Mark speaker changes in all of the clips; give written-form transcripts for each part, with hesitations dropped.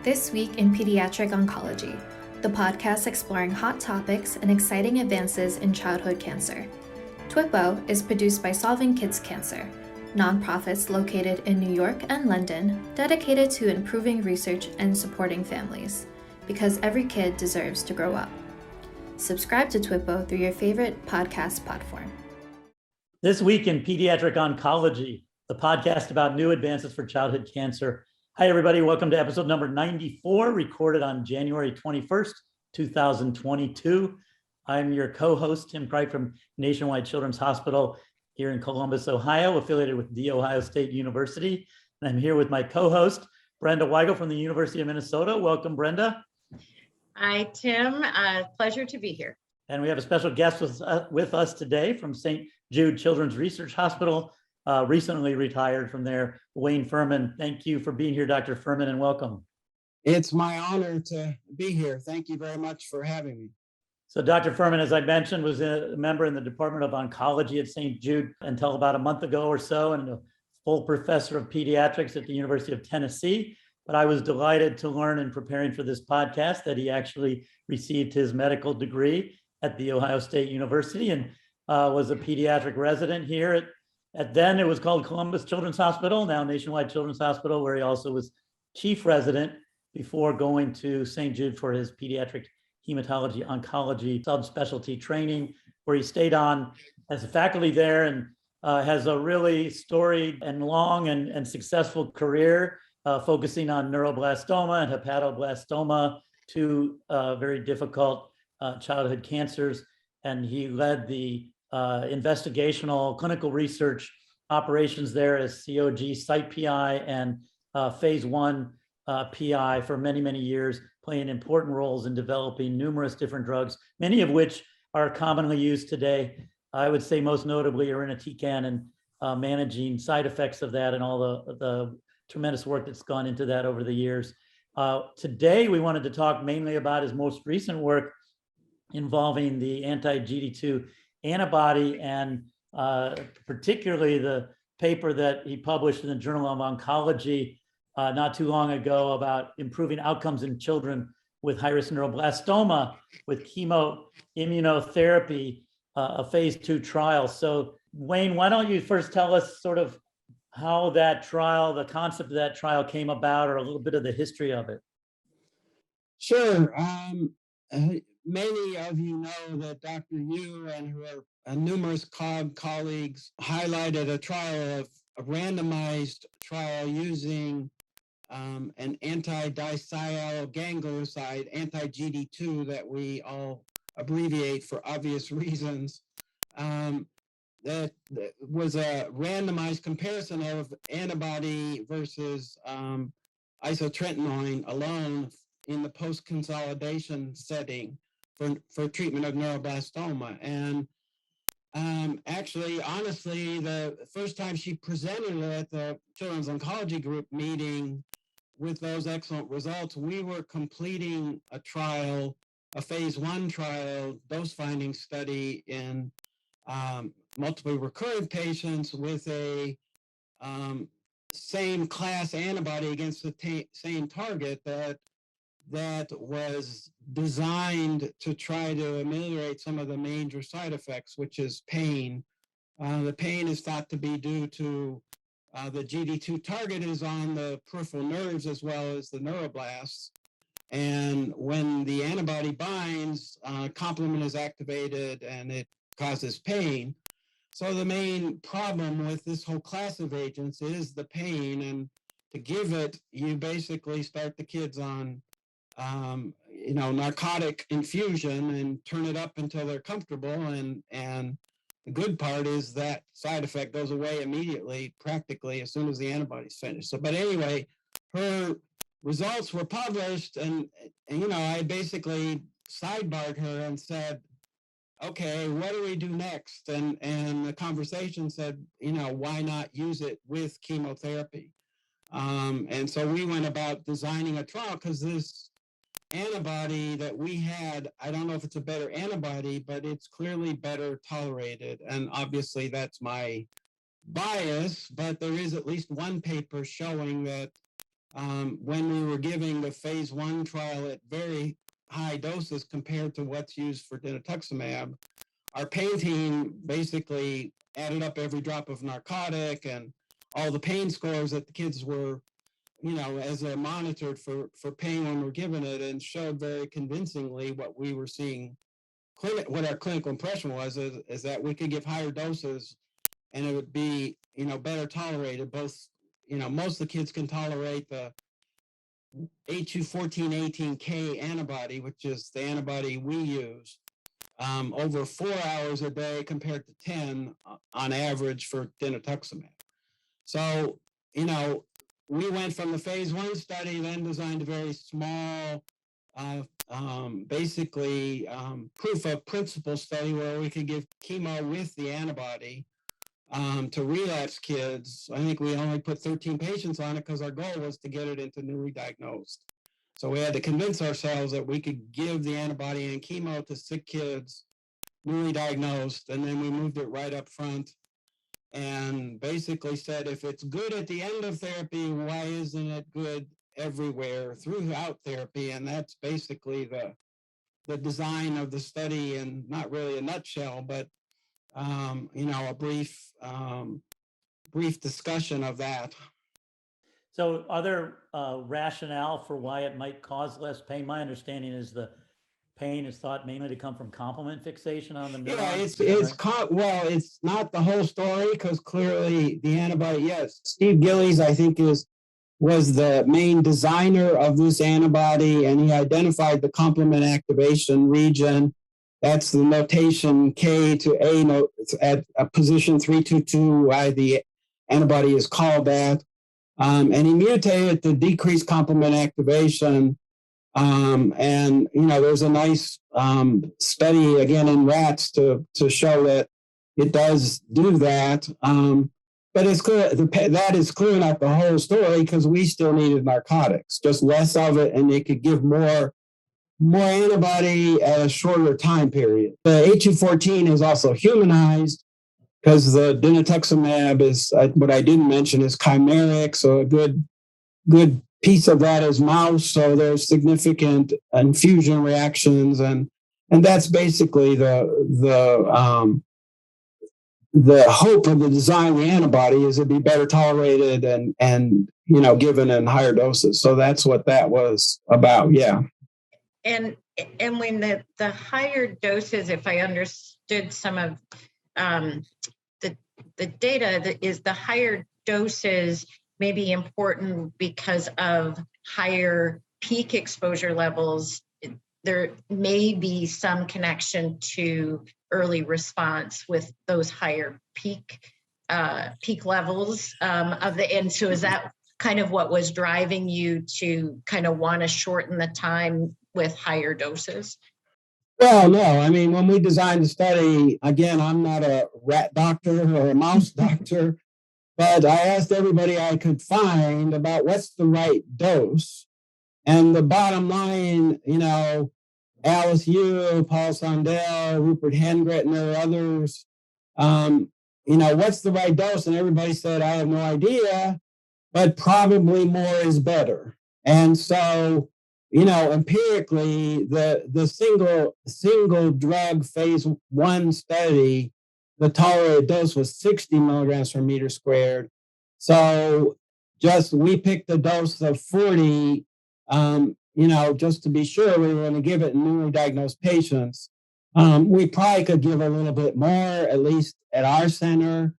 Speaker 1: This week in Pediatric Oncology, the podcast exploring hot topics and exciting advances in childhood cancer. TWiPO is produced by Solving Kids Cancer, nonprofits located in New York and London dedicated to improving research and supporting families, because every kid deserves to grow up. Subscribe to TWiPO through your favorite podcast platform.
Speaker 2: This week in Pediatric Oncology, the podcast about new advances for childhood cancer. Hi, everybody. Welcome to episode number 94, recorded on January 21st, 2022. I'm your co-host, Tim Cripe from Nationwide Children's Hospital here in Columbus, Ohio, affiliated with The Ohio State University. And I'm here with my co-host, Brenda Weigel from the University of Minnesota. Welcome, Brenda.
Speaker 3: Hi, Tim. Pleasure to be here.
Speaker 2: And we have a special guest with us today from St. Jude Children's Research Hospital, recently retired from there, Wayne Furman. Thank you for being here, Dr. Furman, and welcome.
Speaker 4: It's my honor to be here. Thank you very much for having me.
Speaker 2: So Dr. Furman, as I mentioned, was a member in the Department of Oncology at St. Jude until about a month ago or so, and a full professor of pediatrics at the University of Tennessee. But I was delighted to learn in preparing for this podcast that he actually received his medical degree at the Ohio State University and was a pediatric resident here at then it was called Columbus Children's Hospital, now Nationwide Children's Hospital, where he also was chief resident before going to St. Jude for his pediatric hematology oncology subspecialty training, where he stayed on as a faculty there and has a really storied and long and successful career, focusing on neuroblastoma and hepatoblastoma, two very difficult childhood cancers. And he led the investigational clinical research operations there as COG site PI and phase 1 PI for many, many years, playing important roles in developing numerous different drugs, many of which are commonly used today. I would say most notably irinotecan and managing side effects of that and all the tremendous work that's gone into that over the years. Today, we wanted to talk mainly about his most recent work involving the anti-GD2 antibody and particularly the paper that he published in the Journal of Oncology not too long ago about improving outcomes in children with high-risk neuroblastoma with immunotherapy, a phase 2 trial. So Wayne, why don't you first tell us sort of how that trial, the concept of that trial came about, or a little bit of the history of it?
Speaker 4: Sure. Many of you know that Dr. Yu and her numerous colleagues highlighted a randomized trial using an anti-diacylganglioside, anti-GD2, that we all abbreviate for obvious reasons. That was a randomized comparison of antibody versus isotretinoin alone in the post-consolidation setting for treatment of neuroblastoma. And actually, honestly, the first time she presented it at the Children's Oncology Group meeting with those excellent results, we were completing a trial, a phase 1 trial, dose-finding study in multiple recurrent patients with a same class antibody against the same target that was designed to try to ameliorate some of the major side effects, which is pain. The pain is thought to be due to the GD2 target is on the peripheral nerves as well as the neuroblasts. And when the antibody binds, complement is activated and it causes pain. So the main problem with this whole class of agents is the pain. And to give it, you basically start the kids on narcotic infusion and turn it up until they're comfortable. And the good part is that side effect goes away immediately, practically, as soon as the antibody's finished. So, but anyway, her results were published, and I basically sidebarred her and said, okay, what do we do next? And the conversation said, why not use it with chemotherapy? And so we went about designing a trial, because this antibody that we had, I don't know if it's a better antibody, but it's clearly better tolerated. And obviously that's my bias, but there is at least one paper showing that when we were giving the phase 1 trial at very high doses compared to what's used for dinutuximab, our pain team basically added up every drop of narcotic and all the pain scores that the kids were, as they're monitored for pain when we're giving it, and showed very convincingly what we were seeing, what our clinical impression was, is that we could give higher doses and it would be, better tolerated. Both, most of the kids can tolerate the A214-18K antibody, which is the antibody we use, over 4 hours a day compared to 10 on average for dinutuximab. So, we went from the phase 1 study, then designed a very small, basically proof of principle study where we could give chemo with the antibody to relapse kids. I think we only put 13 patients on it because our goal was to get it into newly diagnosed. So we had to convince ourselves that we could give the antibody and chemo to sick kids, newly diagnosed, and then we moved it right up front and basically said, if it's good at the end of therapy, why isn't it good everywhere throughout therapy? And that's basically the design of the study, and not really a nutshell, but a brief discussion of that.
Speaker 2: So are there rationale for why it might cause less pain? My understanding is the pain is thought mainly to come from complement fixation on the neurons.
Speaker 4: Well, it's not the whole story, because clearly the antibody, yes, Steve Gillies, I think, was the main designer of this antibody, and he identified the complement activation region. That's the notation K to A note at a position 322, why the antibody is called that. And he mutated to decrease complement activation. And, there's a nice study, again, in rats to show that it does do that. But it's clear that is clearly not the whole story, because we still needed narcotics, just less of it, and they could give more antibody at a shorter time period. The A214 is also humanized, because the dinutuximab is, what I didn't mention, is chimeric, so a good piece of that is mouse, so there's significant infusion reactions, and that's basically the hope of the design of the antibody, is it'd be better tolerated and given in higher doses. So that's what that was about. Yeah.
Speaker 3: And when the higher doses, if I understood some of the data, that is, the higher doses may be important because of higher peak exposure levels. There may be some connection to early response with those higher peak levels of the end. So is that kind of what was driving you to kind of want to shorten the time with higher doses?
Speaker 4: Well, no. I mean, when we designed the study, again, I'm not a rat doctor or a mouse doctor, but I asked everybody I could find about what's the right dose. And the bottom line, Alice Yu, Paul Sondel, Rupert Hengretner, others, what's the right dose? And everybody said, I have no idea, but probably more is better. And so, empirically, the single drug phase 1 study, the tolerated dose was 60 milligrams per meter squared. So we picked a dose of 40, just to be sure we were going to give it in newly diagnosed patients. We probably could give a little bit more, at least at our center,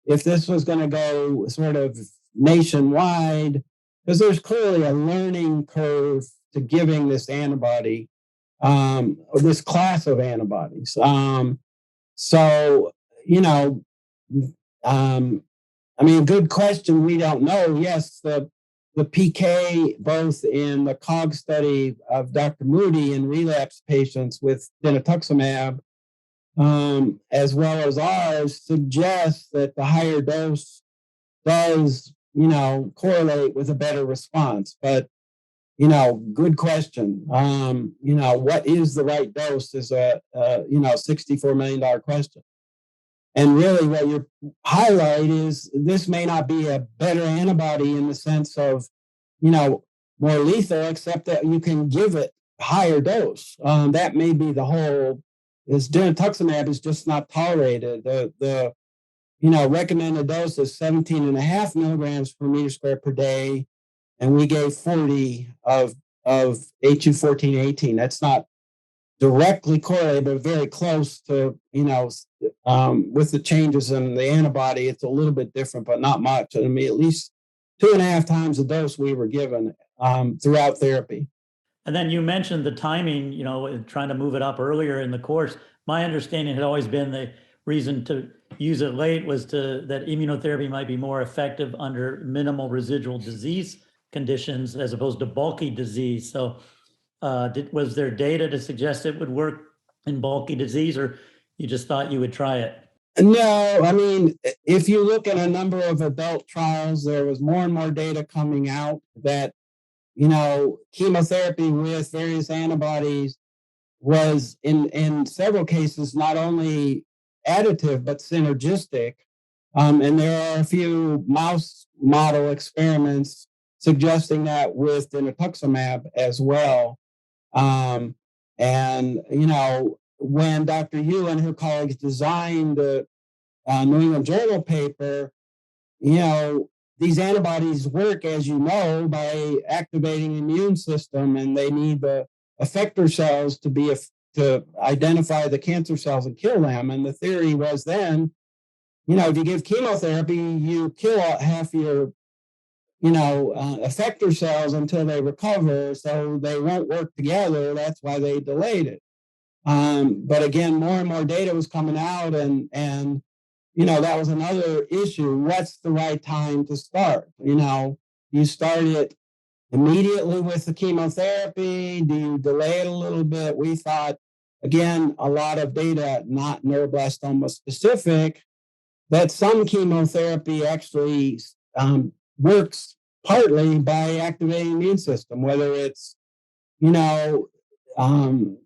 Speaker 4: if this was going to go sort of nationwide, because there's clearly a learning curve to giving this antibody, or this class of antibodies. Good question. We don't know. Yes, the PK, both in the COG study of Dr. Moody in relapse patients with dinutuximab, as well as ours, suggests that the higher dose does, correlate with a better response. But, good question. What is the right dose is a $64 million question. And really what you highlight is this may not be a better antibody in the sense of more lethal, except that you can give it higher dose. That may be the whole. Is dinutuximab is just not tolerated. The recommended dose is 17.5 milligrams per meter square per day, and we gave 40 of HU1418. That's not directly correlated, but very close to, with the changes in the antibody, it's a little bit different, but not much. I mean, at least 2.5 times the dose we were given throughout therapy.
Speaker 2: And then you mentioned the timing, trying to move it up earlier in the course. My understanding had always been the reason to use it late was that immunotherapy might be more effective under minimal residual disease conditions as opposed to bulky disease. So was there data to suggest it would work in bulky disease, or you just thought you would try it?
Speaker 4: No, I mean, if you look at a number of adult trials, there was more and more data coming out that, chemotherapy with various antibodies was in several cases not only additive but synergistic. And there are a few mouse model experiments suggesting that with dinutuximab as well. And when Dr. Yu and her colleagues designed the New England Journal paper, these antibodies work, as you know, by activating the immune system, and they need the effector cells to identify the cancer cells and kill them. And the theory was then, if you give chemotherapy, you kill half your, effector cells until they recover, so they won't work together. That's why they delayed it. But again, more and more data was coming out, and that was another issue. What's the right time to start? You start it immediately with the chemotherapy. Do you delay it a little bit? We thought, again, a lot of data, not neuroblastoma specific, that some chemotherapy actually works partly by activating the immune system, whether it's,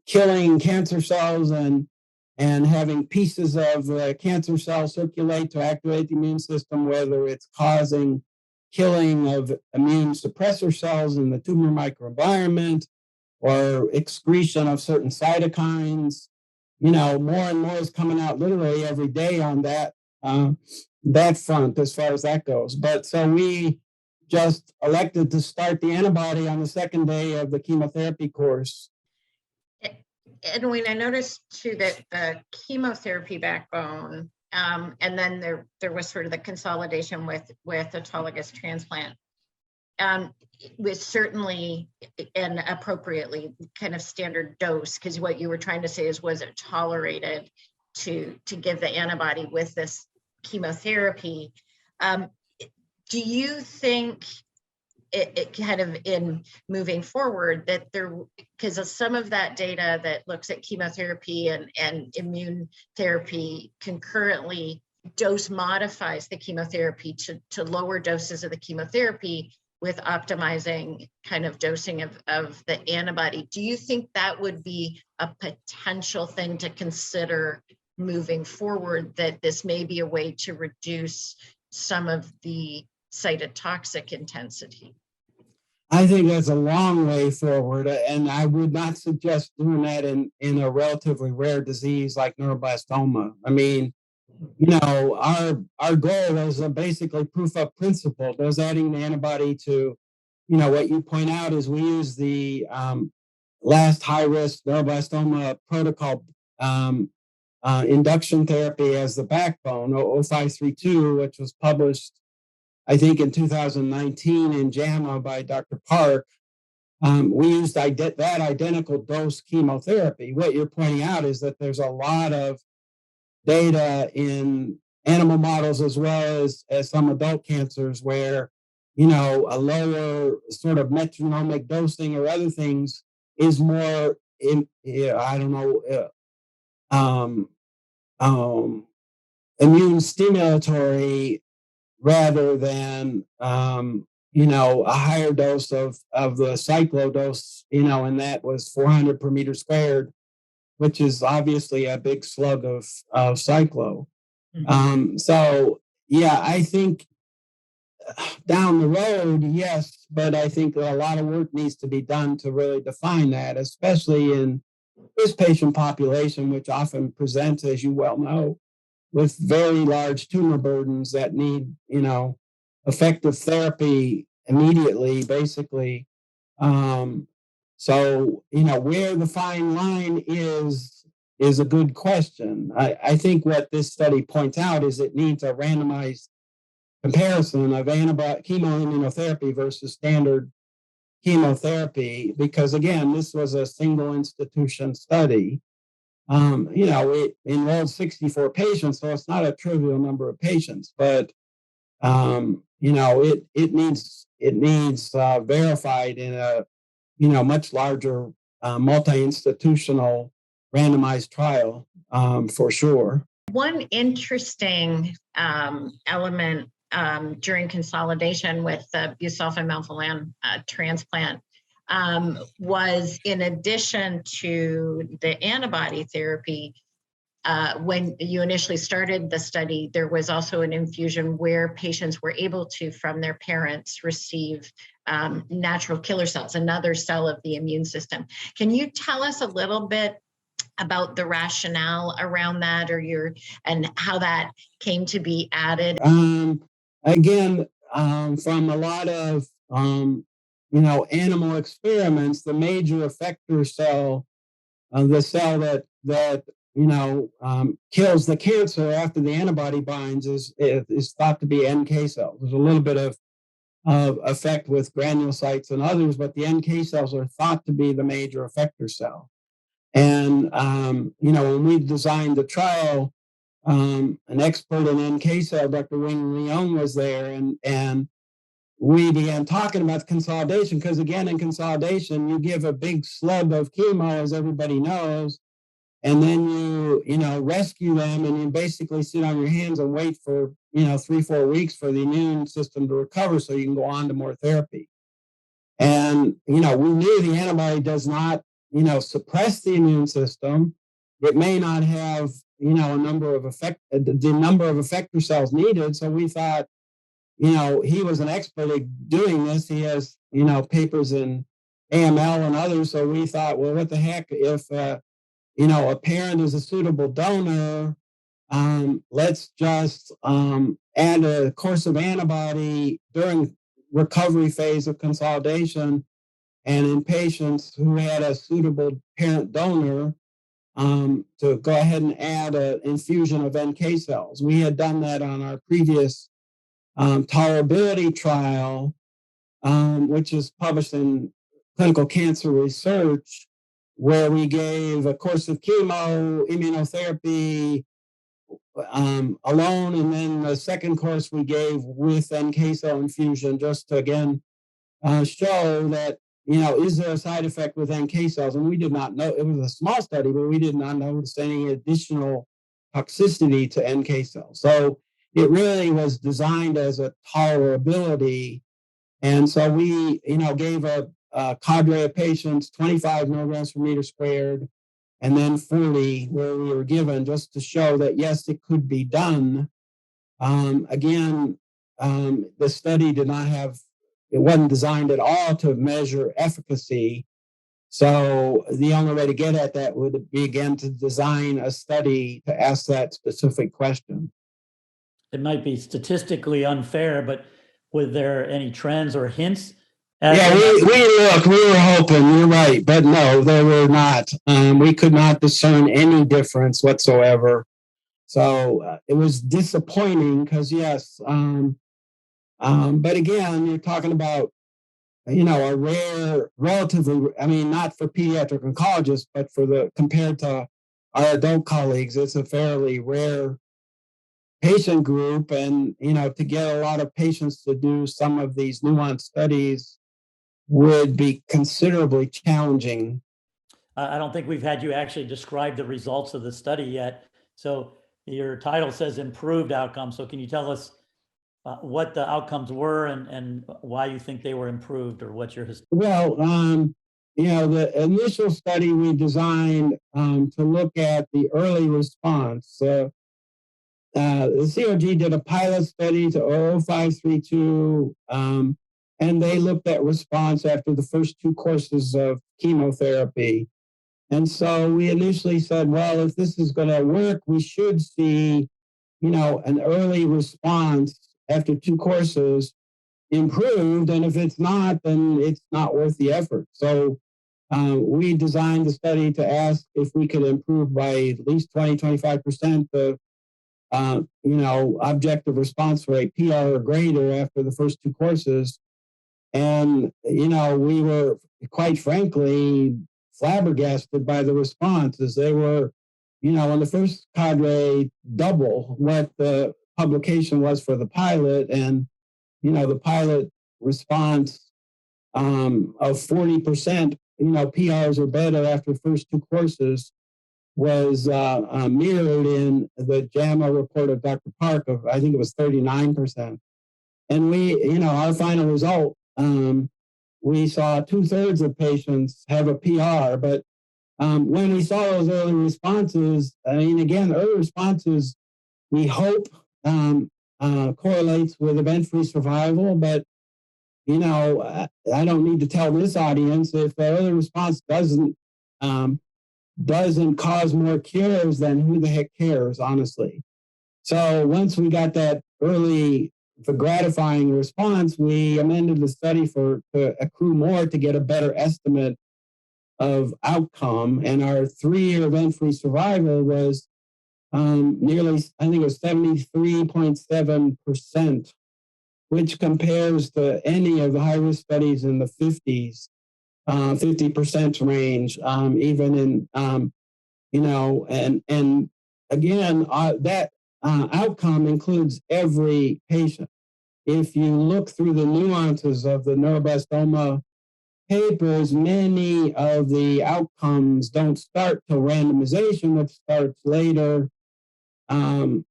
Speaker 4: killing cancer cells and having pieces of cancer cells circulate to activate the immune system, whether it's causing killing of immune suppressor cells in the tumor microenvironment or excretion of certain cytokines. More and more is coming out literally every day on that front as far as that goes. But so we just elected to start the antibody on the second day of the chemotherapy course.
Speaker 3: Edwin, I noticed too that the chemotherapy backbone, and then there was sort of the consolidation with autologous transplant, was certainly and appropriately kind of standard dose, because what you were trying to say is, was it tolerated to give the antibody with this chemotherapy? Do you think it kind of in moving forward that because of some of that data that looks at chemotherapy and immune therapy concurrently dose modifies the chemotherapy to lower doses of the chemotherapy with optimizing kind of dosing of the antibody? Do you think that would be a potential thing to consider moving forward, that this may be a way to reduce some of the cytotoxic intensity?
Speaker 4: I think that's a long way forward, and I would not suggest doing that in a relatively rare disease like neuroblastoma. I mean, our goal was basically proof of principle. Does adding the antibody to, what you point out is we use the last high-risk neuroblastoma protocol induction therapy as the backbone, 0532, which was published, I think, in 2019 in JAMA by Dr. Park. We used that identical dose chemotherapy. What you're pointing out is that there's a lot of data in animal models as well as some adult cancers where, a lower sort of metronomic dosing or other things is more immune stimulatory rather than a higher dose of the cyclodose, and that was 400 per meter squared, which is obviously a big slug of cyclo. Mm-hmm. So yeah, I think down the road, yes, but I think a lot of work needs to be done to really define that, especially in this patient population, which often presents, as you well know, with very large tumor burdens that need, effective therapy immediately, basically. So, where the fine line is a good question. I think what this study points out is it needs a randomized comparison of chemoimmunotherapy versus standard chemotherapy, because again, this was a single institution study. It enrolled 64 patients, so it's not a trivial number of patients, but it needs verified in a much larger multi-institutional randomized trial, for sure.
Speaker 3: One interesting element during consolidation with the busulfan melphalan transplant was, in addition to the antibody therapy, when you initially started the study, there was also an infusion where patients were able to, from their parents, receive natural killer cells, another cell of the immune system. Can you tell us a little bit about the rationale around that, and how that came to be added?
Speaker 4: Again, from a lot of animal experiments, the major effector cell, the cell that kills the cancer after the antibody binds, is thought to be NK cells. There's a little bit of effect with granulocytes and others, but the NK cells are thought to be the major effector cell. And when we designed the trial, an expert in NK cell, Dr. Wing Leung, was there, and we began talking about consolidation, because again, in consolidation, you give a big slug of chemo, as everybody knows, and then you rescue them, and you basically sit on your hands and wait for 3-4 weeks for the immune system to recover so you can go on to more therapy. And we knew the antibody does not suppress the immune system. It may not have the number of effector cells needed. So we thought, he was an expert at doing this. He has papers in AML and others. So we thought, well, what the heck, if a parent is a suitable donor, let's just add a course of antibody during recovery phase of consolidation, and in patients who had a suitable parent donor, to go ahead and add an infusion of NK cells. We had done that on our previous tolerability trial, which is published in Clinical Cancer Research, where we gave a course of chemo, immunotherapy alone, and then the second course we gave with NK cell infusion, just to again show that, is there a side effect with NK cells? And we did not know. It was a small study, but we did not notice any additional toxicity to NK cells. So it really was designed as a tolerability. And so we, gave a cadre of patients 25 milligrams per meter squared, and then 40 where we were given, just to show that, yes, it could be done. Again, the study it wasn't designed at all to measure efficacy. So the only way to get at that would be, again, to design a study to ask that specific question.
Speaker 2: It might be statistically unfair, but were there any trends or hints?
Speaker 4: Yeah, we were hoping, you're right, but no, there were not. We could not discern any difference whatsoever. So it was disappointing, because yes, but again, you're talking about, a rare, relatively, not for pediatric oncologists, but compared to our adult colleagues, it's a fairly rare patient group. And, to get a lot of patients to do some of these nuanced studies would be considerably challenging.
Speaker 2: I don't think we've had you actually describe the results of the study yet. So your title says improved outcomes. So can you tell us what the outcomes were and why you think they were improved, or what's your history?
Speaker 4: Well, the initial study we designed to look at the early response. the COG did a pilot study to 0532, and they looked at response after the first 2 courses of chemotherapy. And so we initially said, well, if this is going to work, we should see, an early response after 2 courses improved. And if it's not, then it's not worth the effort. So we designed the study to ask if we could improve by at least 20-25% the objective response rate, PR or greater, after the first 2 courses. And, we were, quite frankly, flabbergasted by the responses. They were, in the first cadre, double what the publication was for the pilot. And, the pilot response of 40%, PRs or better after the first 2 courses was mirrored in the JAMA report of Dr. Park of, I think it was 39%. And we, our final result, we saw 2/3 of patients have a PR. But when we saw those early responses, early responses, we hope correlates with event-free survival. But, I don't need to tell this audience, if the early response doesn't cause more cures, then who the heck cares, honestly. So once we got that early, the gratifying response, we amended the study to accrue more to get a better estimate of outcome. And our 3-year event-free survival was nearly, I think it was 73.7%, which compares to any of the high-risk studies in the 50% range, even in, and again, that outcome includes every patient. If you look through the nuances of the neuroblastoma papers, many of the outcomes don't start till randomization, it starts later. So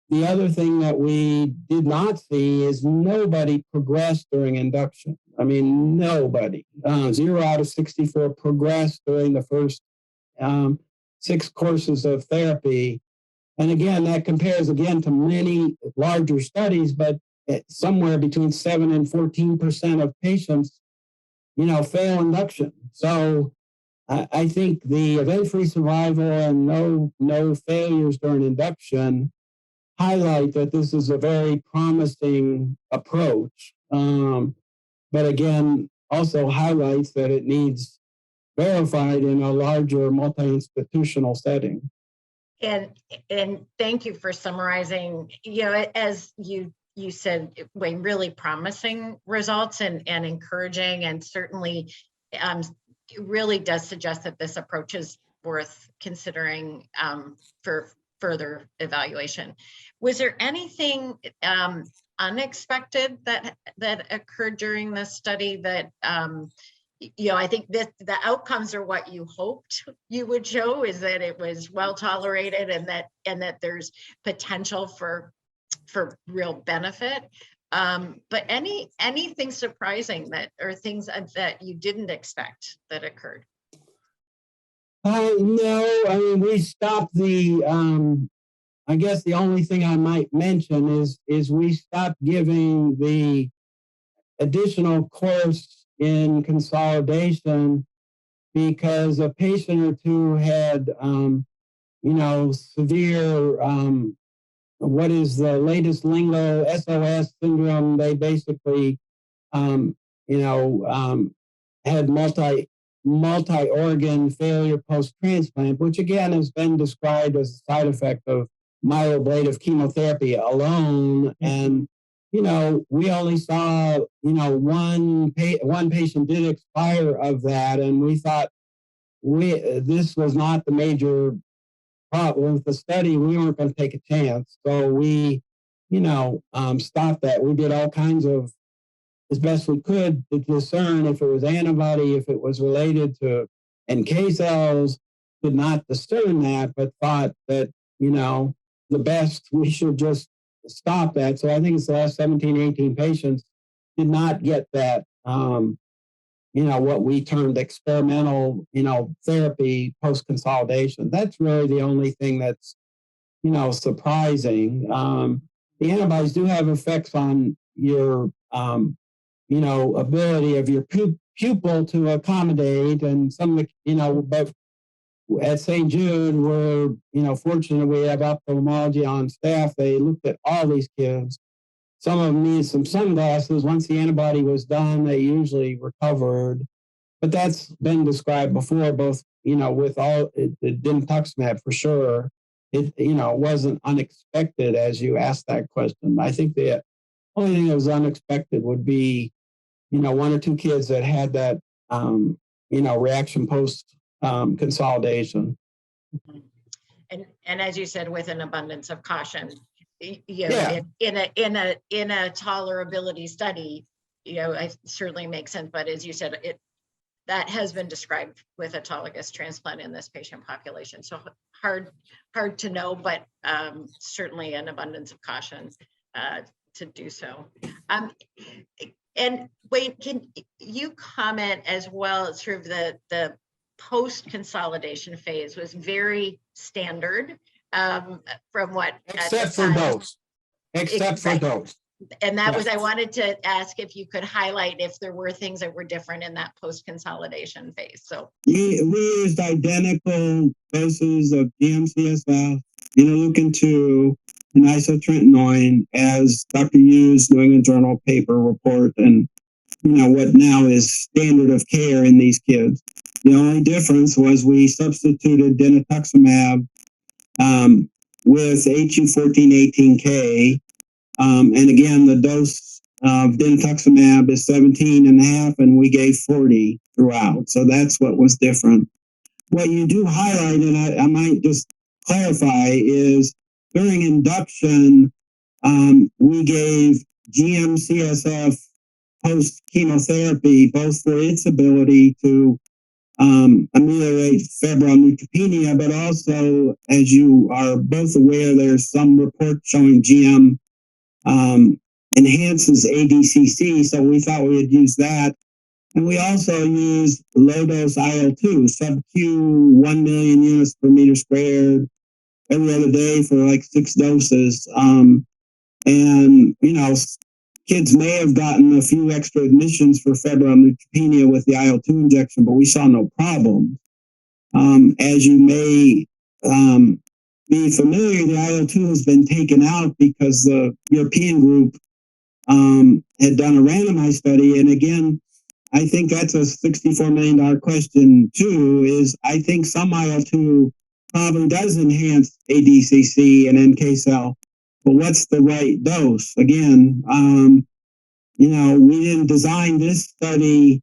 Speaker 4: the other thing that we did not see is nobody progressed during induction. Nobody. 0 out of 64 progressed during the first 6 courses of therapy. And again, that compares to many larger studies, but somewhere between 7 and 14% of patients, fail induction. So I think the event-free survival and no failures during induction highlight that this is a very promising approach. But again, also highlights that it needs verified in a larger multi-institutional setting.
Speaker 3: And thank you for summarizing, as you said, Wayne, really promising results and encouraging, and certainly it really does suggest that this approach is worth considering for further evaluation. Was there anything unexpected that occurred during this study that I think that the outcomes are what you hoped you would show, is that it was well tolerated and that there's potential for real benefit. But anything surprising or things that you didn't expect that occurred?
Speaker 4: No, we stopped the, I guess the only thing I might mention is we stopped giving the additional course in consolidation because a patient or two had, severe, what is the latest lingo, SOS syndrome. They basically, had multi-organ failure post-transplant, which again has been described as a side effect of myeloablative chemotherapy alone. And, we only saw, one patient did expire of that. And we thought this was not the major problem with the study. We weren't going to take a chance. So we, stopped that. We did all kinds of, as best we could, to discern if it was antibody, if it was related to NK cells. Could not discern that, but thought that, the best, we should just stop that. So I think it's the last 17, 18 patients did not get that, what we termed experimental, therapy post-consolidation. That's really the only thing that's surprising. The antibodies do have effects on your, ability of your pupil to accommodate, and some of the, but at St. Jude, we're, fortunate we have ophthalmology on staff. They looked at all these kids. Some of them needed some sunglasses. Once the antibody was done, they usually recovered. But that's been described before, both, with all the dinutuximab for sure. It, wasn't unexpected as you asked that question. I think the only thing that was unexpected would be, one or two kids that had that, reaction post consolidation.
Speaker 3: And as you said, with an abundance of caution,
Speaker 4: Yeah.
Speaker 3: in a tolerability study, it certainly makes sense. But as you said, that has been described with autologous transplant in this patient population. So hard to know, but certainly an abundance of caution to do so. And Wayne, can you comment as well? Sort of the post-consolidation phase was very standard from what
Speaker 4: Except for dose. Except for dose.
Speaker 3: And that was, I wanted to ask if you could highlight if there were things that were different in that post-consolidation phase. So
Speaker 5: we used identical doses of GM-CSF, interleukin-2, and isotretinoin as Dr. Yu's New England Journal paper report, and what now is standard of care in these kids. The only difference was we substituted dinutuximab with HU14/18K. And again, the dose of dinutuximab is 17.5, and we gave 40 throughout. So that's what was different. What you do highlight, and I might just clarify, is during induction, we gave GM-CSF post-chemotherapy, both for its ability to ameliorate febrile neutropenia, but also, as you are both aware, there's some reports showing GM enhances ADCC, so we thought we would use that. And we also used low-dose IL-2, sub-Q 1 million units per meter squared every other day for like 6 doses. And, kids may have gotten a few extra admissions for febrile neutropenia with the IL-2 injection, but we saw no problem. As you may be familiar, the IL-2 has been taken out because the European group had done a randomized study. And again, I think that's a $64 million question too, is I think some IL-2 probably does enhance ADCC and NK cell, but what's the right dose? Again, we didn't design this study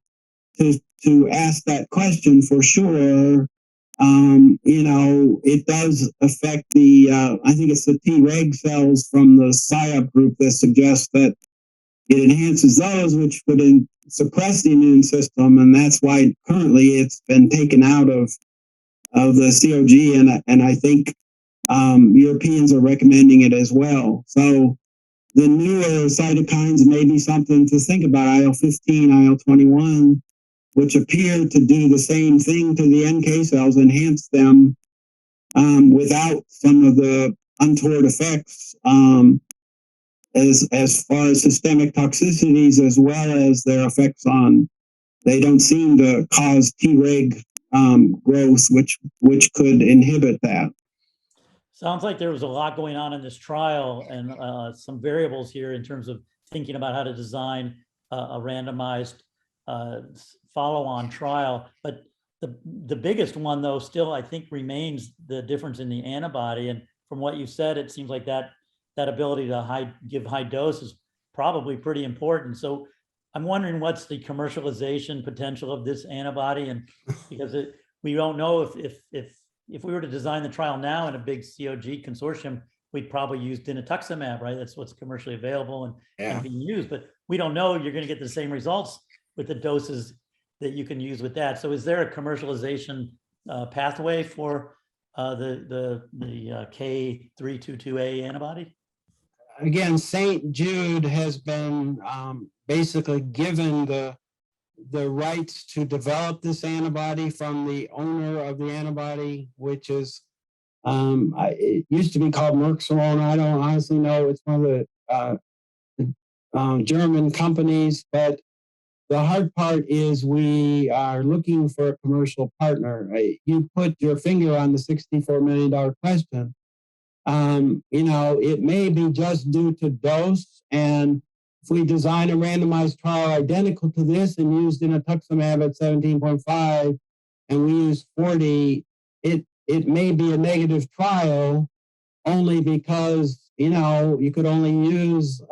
Speaker 5: to ask that question for sure. It does affect the, I think it's the Treg cells from the PSYOP group that suggests that it enhances those, which would suppress the immune system. And that's why currently it's been taken out of the COG. And I think Europeans are recommending it as well. So the newer cytokines may be something to think about, IL-15, IL-21, which appear to do the same thing to the NK cells, enhance them without some of the untoward effects as far as systemic toxicities, as well as their effects on, they don't seem to cause Treg growth, which could inhibit that.
Speaker 2: Sounds like there was a lot going on in this trial and some variables here in terms of thinking about how to design a randomized follow-on trial. But the biggest one, though, still I think remains the difference in the antibody. And from what you said, it seems like that ability to give high dose is probably pretty important. So I'm wondering what's the commercialization potential of this antibody, and because we don't know if we were to design the trial now in a big COG consortium, we'd probably use dinutuximab, right? That's what's commercially available and being used. But we don't know you're going to get the same results with the doses that you can use with that. So is there a commercialization pathway for the K322A antibody?
Speaker 4: Again, St. Jude has been basically given the rights to develop this antibody from the owner of the antibody, which is It used to be called Merxalone. I don't honestly know. It's one of the German companies, but the hard part is we are looking for a commercial partner. You put your finger on the $64 million question. It may be just due to dose. And if we design a randomized trial identical to this and used inotuzumab at 17.5 and we use 40, it may be a negative trial only because, you could only use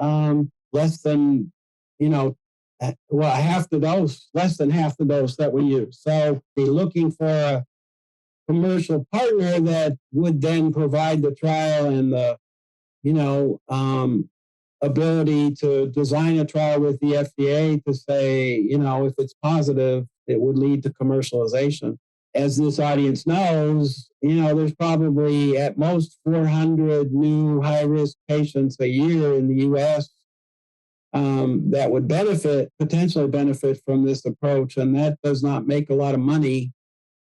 Speaker 4: less than, half the dose, less than half the dose that we use. So be looking for a commercial partner that would then provide the trial and the, ability to design a trial with the FDA to say, if it's positive, it would lead to commercialization. As this audience knows, there's probably at most 400 new high-risk patients a year in the U.S. That would potentially benefit from this approach. And that does not make a lot of money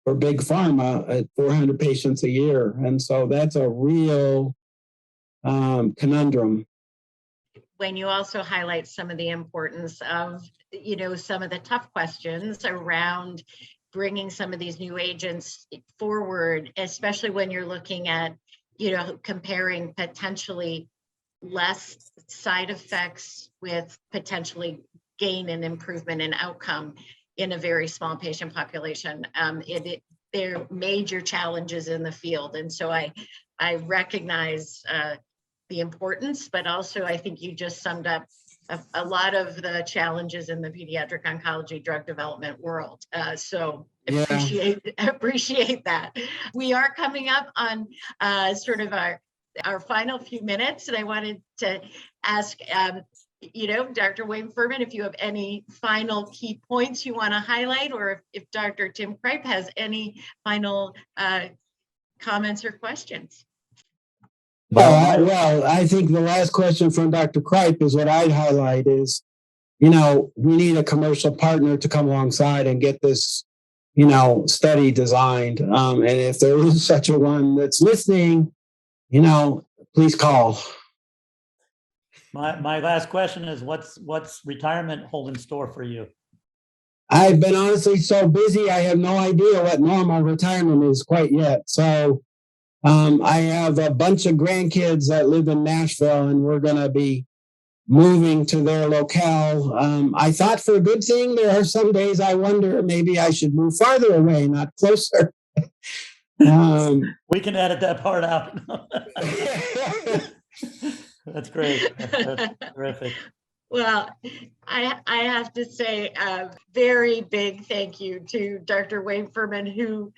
Speaker 4: for big pharma at 400 patients a year. And so that's a real conundrum.
Speaker 3: When you also highlight some of the importance of, some of the tough questions around bringing some of these new agents forward, especially when you're looking at, comparing potentially less side effects with potentially gain and improvement in outcome in a very small patient population. There are major challenges in the field. And so I recognize the importance, but also I think you just summed up a lot of the challenges in the pediatric oncology drug development world. So appreciate that. We are coming up on sort of our final few minutes, and I wanted to ask, Dr. Wayne Furman, if you have any final key points you want to highlight, or if Dr. Tim Cripe has any final comments or questions.
Speaker 4: Well, I think the last question from Dr. Cripe is what I'd highlight is, we need a commercial partner to come alongside and get this, study designed. And if there is such a one that's listening, please call.
Speaker 2: My last question is, what's retirement hold in store for you?
Speaker 4: I've been honestly so busy, I have no idea what normal retirement is quite yet. So I have a bunch of grandkids that live in Nashville, and we're going to be moving to their locale. I thought for a good thing, there are some days I wonder maybe I should move farther away, not closer.
Speaker 2: We can edit that part out. That's great. That's terrific.
Speaker 3: Well, I have to say a very big thank you to Dr. Wayne Furman, who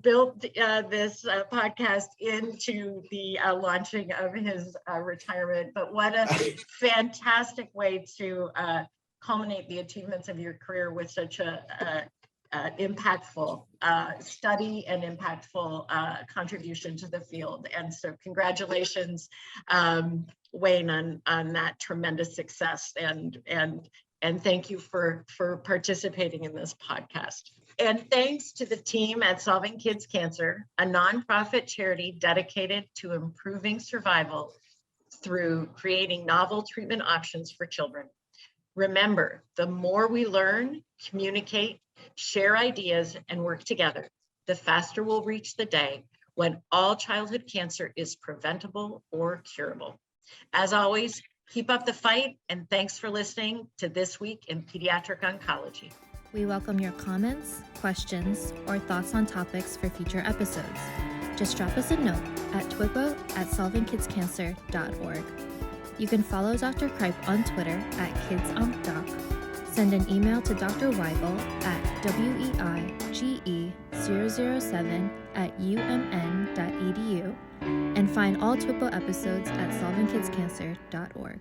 Speaker 3: built this podcast into the launching of his retirement. But what a fantastic way to culminate the achievements of your career with such a impactful study and impactful contribution to the field. And so congratulations, Wayne, on that tremendous success, and thank you for participating in this podcast. And thanks to the team at Solving Kids Cancer, a nonprofit charity dedicated to improving survival through creating novel treatment options for children. Remember, the more we learn, communicate, share ideas, and work together, the faster we'll reach the day when all childhood cancer is preventable or curable. As always, keep up the fight, and thanks for listening to This Week in Pediatric Oncology.
Speaker 1: We welcome your comments, questions, or thoughts on topics for future episodes. Just drop us a note at TWiPO@solvingkidscancer.org. You can follow Dr. Cripe on Twitter at KidsOncDoc. Send an email to Dr. Weigel at weige007@umn.edu, and find all TWiPO episodes at solvingkidscancer.org.